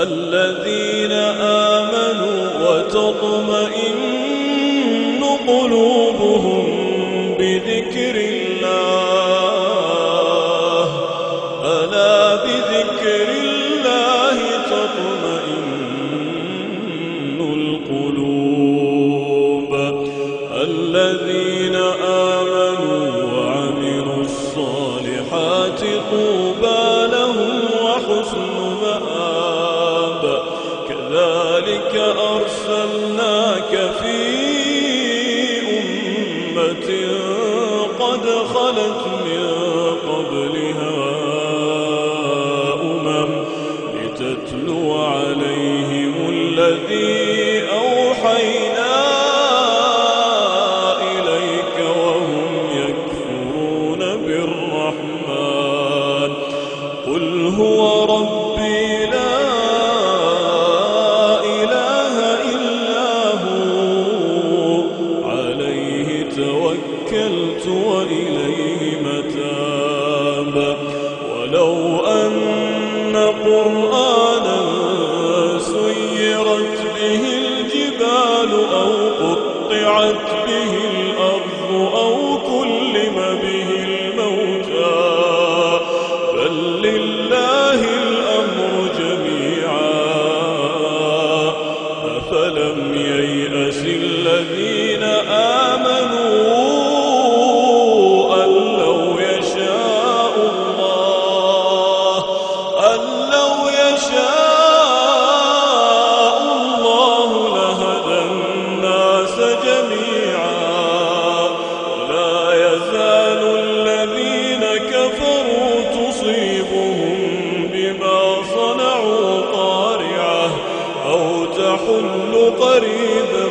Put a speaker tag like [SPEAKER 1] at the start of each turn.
[SPEAKER 1] الذين آمنوا وتطمئن قلوبهم بذكر الله ألا بذكر الله تطمئن القلوب الذين آمنوا وعملوا الصالحات طوبى لهم وحسن مآب كذلك أرسلناك في أمة قد خلت من قبلها لتتلو عليهم الذي أوحينا إليك وهم يكفرون بالرحمن قل هو ربي لا إله إلا هو عليه توكلت وإليه متاب ولو أن قرآنا سيرت به الجبال أو قطعت به الأرض أو كلم به الموتى بل لله الأمر جميعا أفلم ييأس الذين آمنوا أن لو يشاء الله لهدى الناس جميعا ولا يزال الذين كفروا تصيبهم بما صنعوا قارعة أو تحل قريبا